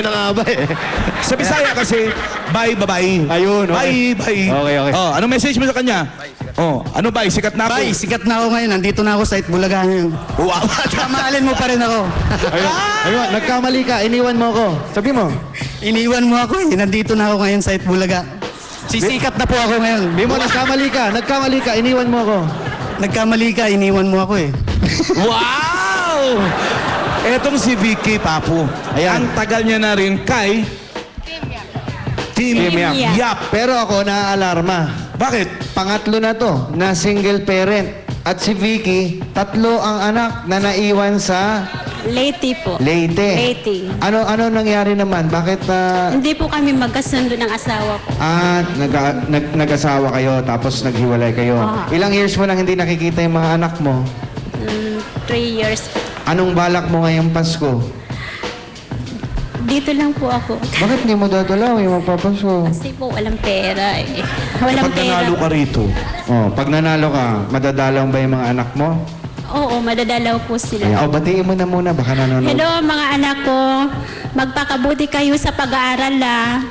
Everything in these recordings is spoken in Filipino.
na nga ba eh. Sa Bisaya kasi, bye, babae. Ayun, okay. Bye, bye. Okay, okay. Oh, anong message mo sa kanya? Oh, ano bye? Sikat na ako. Bay, sikat na ako ngayon. Nandito na ako sa Itbulaga ngayon. Wow. Mahalin mo pa rin ako. Ayun, ayun, nagkamali ka, iniwan mo ako. Sabi mo. Iniwan mo ako eh. Nandito na ako ngayon sa Itbulaga. Sisikat na po ako ngayon. Sabi mo, nagkamali ka, iniwan mo ako. Nagkamali ka, iniwan mo ako eh. Wow! Etong si Vicky, Papu. Ayan. Ang tagal niya na rin kay Team Yap. Yap. Pero ako, naaalarma. Bakit? Pangatlo na to, na single parent. At si Vicky, tatlo ang anak na naiwan sa Leyte po. Leyte. Leyte. Ano nangyari naman? Bakit Hindi po kami magkasundo ng asawa ko. nag-asawa kayo tapos naghiwalay kayo? Ah. Ilang years mo nang hindi nakikita yung mga anak mo? 3 years po. Anong balak mo ngayong Pasko? Dito lang po ako. Bakit hindi mo dadalaw yung magpapasko? Kasi po walang pera eh. Walang Kapag pera. nanalo ka rito, Oh, pag nanalo ka, madadalaw ba yung mga anak mo? Oo, madadalaw po Ayan. sila. Oh, batiin mo na muna, baka nanonood. Hello mga anak ko. Magpakabuti kayo sa pag-aaral ah.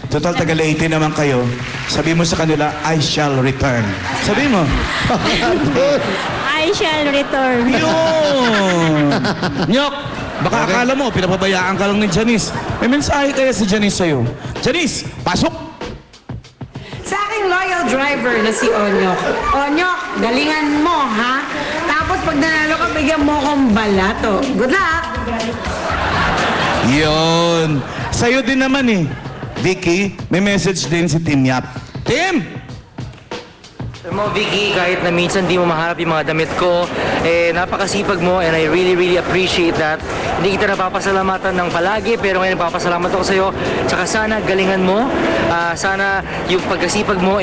total taga Leyte naman kayo, sabi mo sa kanila, I shall return. Sabi mo. I shall return. Yun! Nyok! Baka Okay. akala mo, pinapabayaan ka lang ni Janice. May mensahe kaya si Janice sa'yo. Janice, pasok! Sa aking loyal driver na si Onyok. Onyok, galingan mo, ha? Tapos pag nanalo ka, bigyan mo akong balato. Good luck! Yun. Sa'yo din naman eh. Vicky, may message din si Team Yap. Team! Alam mo, Vicky, kahit na minsan di mo mahanap yung mga damit ko, napakasipag mo and I really, really appreciate that. Hindi kita napapasalamatan ng palagi, pero ngayon napapasalamat ako sa'yo. Tsaka sana galingan mo, sana yung pagkasipag mo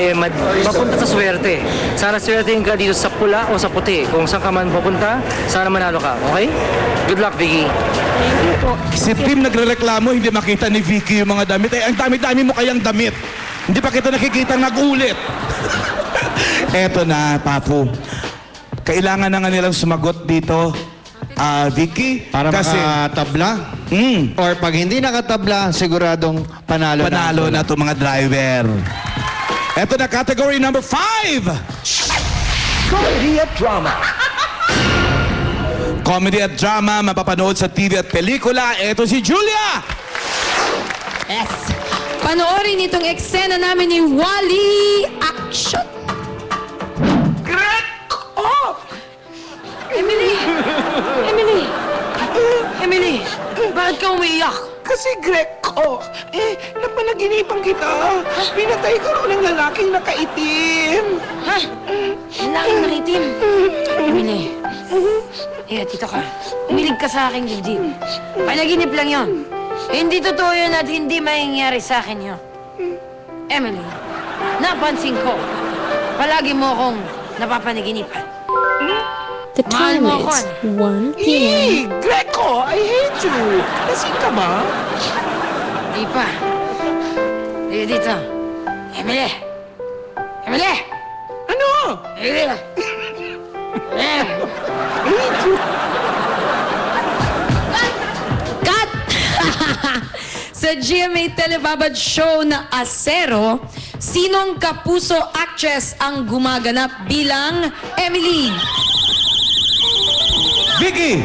mapunta sa swerte. Sana swerte ka dito sa pula o sa puti. Kung saan ka man pupunta, sana manalo ka, okay? Good luck, Vicky. Thank you po. Si Team nagrereklamo, hindi makita ni Vicky yung mga damit. Ang dami-dami mo kayang damit. Hindi pa kita nakikita nag-ulit. Eto na, Papu. Kailangan na nga nilang sumagot dito, Vicky. Para kasi makatabla? mm, Or pag hindi nakatabla, siguradong panalo panalo na itong mga driver. Eto na, category number 5. Comedy at drama. Comedy at drama, mapapanood sa TV at pelikula. Eto si Julia. Yes. Panoorin itong eksena namin ni Wally Action. Emily! Emily! Emily! Bakit ka umiiyak? Kasi Greco, napanaginipan kita. Pinatay ka rin ng lalaking nakaitim. Ha? Lalaking nakitim. Emily. Dito ka. Umilig ka sa aking dibdib. Panaginip lang yon. Hindi totoo yun at hindi mangyayari sa akin yun. Emily, napansin ko. Palagi mo akong napapanaginipan. The Mahal time mo ako, is 1 p.m. Greco, I hate you. Lasing ka ba? Di pa. Dito. Emily! Emily! Ano? Emily! Cut! Sa GMA Telebabad show na Asero, sinong kapuso actress ang gumaganap bilang Emily? Vicky.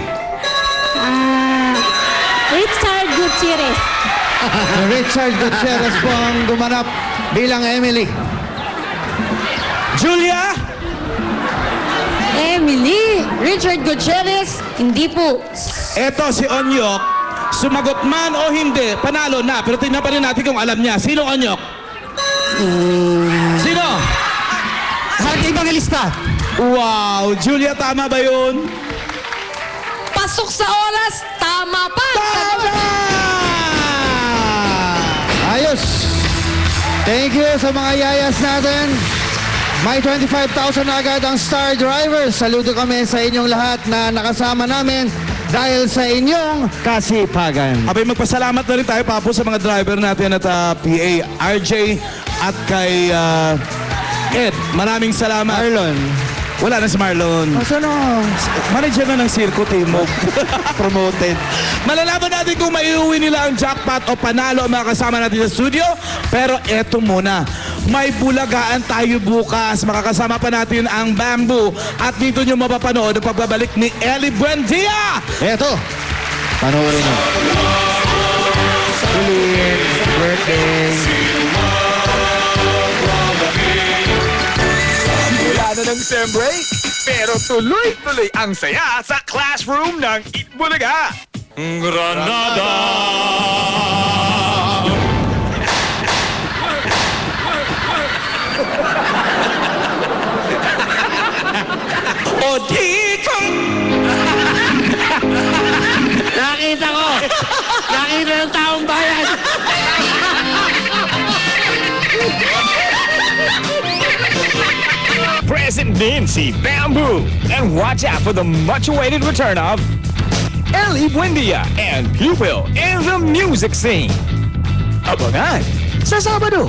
Richard Gutierrez. Richard Gutierrez po ang gumanap bilang Emily. Julia. Emily! Richard Gutierrez, hindi po. Eto si Onyok. Sumagot man o hindi, panalo na. Pero tingnan pa rin natin kung alam niya. Sino Onyok? Sino? Sa Evangelista. Wow, Julia, tama ba yun? Pasok sa oras, tama pa! Tama! Ayos! Thank you sa mga yayas natin. May 25,000 na agad ang Star Drivers. Saludo kami sa inyong lahat na nakasama namin dahil sa inyong kasipagan. Abay, magpasalamat na rin tayo, Papo, sa mga driver natin at PA, RJ at kay Ed. Maraming salamat. Marlon. Wala na si Marlon. Saan o? Manager na ng Circo Timog. Promoted. Malalaman natin kung maiuwi nila ang jackpot o panalo ang mga kasama natin sa studio. Pero eto muna, may bulagaan tayo bukas. Makakasama pa natin ang Bamboo. At dito nyo mapapanood ang pagbabalik ni Ellie Buendia. Eto, panoorin nyo. Celine, birthday. Wala na ng sem break, pero tuloy-tuloy ang saya sa classroom ng Itbulaga. Granada! O di kang... Nakita ko! Nakita ng taong bayan! Present din si Bamboo. And watch out for the much-awaited return of Ellie Buendia and Pupil in the music scene. Abangan sa Sabado.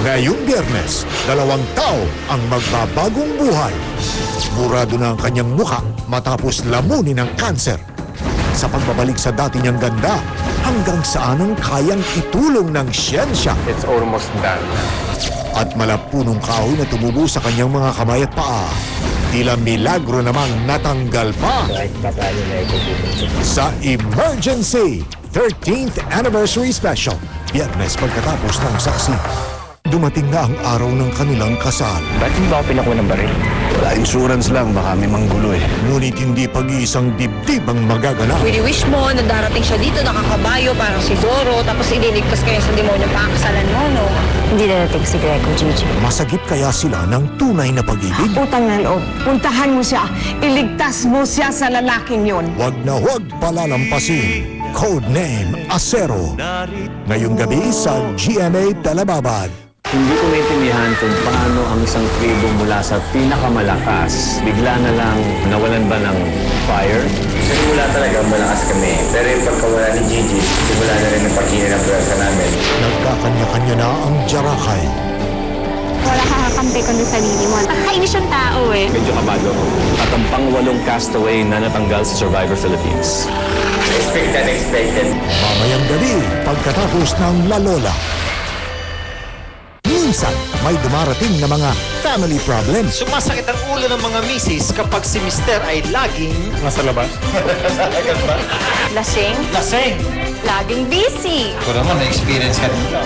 Ngayong Biyernes, 2 tao ang magbabagong buhay. Murado na ang kanyang mukha matapos lamunin ng kanser. Sa pagbabalik sa dati niyang ganda, hanggang saan ang kayang itulong ng siyensya. It's almost done. At malapunong kahoy na tumubo sa kanyang mga kamay at paa. Tila milagro namang natanggal pa. Sa Emergency 13th Anniversary Special, Biyernes pagkatapos ng saksi. Dumating na ang araw ng kanilang kasal. Ba't hindi ba ako pinakuha ng baril? Wala insurance lang, baka may manggulo eh. Ngunit hindi pag-iisang dibdib ang magaganap. Wini-wish mo na darating siya dito, nakakabayo, parang si Zorro, tapos ililigtas kayo sa demonyo pakakasalan mo, no? Hindi darating si Greco, Gigi. Masagip kaya sila ng tunay na pag-ibig? Utang na loob. Puntahan mo siya. Iligtas mo siya sa lalaking yun. Huwag na huwag palalampasin. Codename Acero. Ngayong gabi sa GMA Telebabad. Hindi ko maintindihan kung paano ang isang tribo mula sa pinakamalakas bigla na lang nawalan ba ng fire? Simula talaga malakas kami. Pero yung pagkawala ni Gigi, simula na rin ang pagkina ng pwersa namin. Nagkakanya-kanya na ang Jarakay. Wala kakakampi kundi sarili mo. Nakakainis yung tao eh. Medyo kabado ako. At ang pang-8 castaway na natanggal sa Survivor Philippines. Expected. Mamayang gabi, pagkatapos ng La Lola. Minsan, may dumarating na mga family problems. Sumasakit ang ulo ng mga misis kapag si Mister ay laging... Nasa labas? Lasing? Lasing! Laging busy. Ako naman, na-experience ka dito.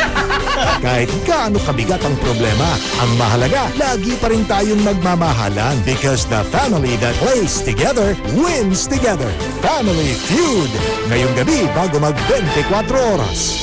Kahit gaano kabigat ang problema, ang mahalaga, lagi pa rin tayong magmamahalan because the family that plays together wins together. Family Feud. Ngayong gabi bago mag 24 oras.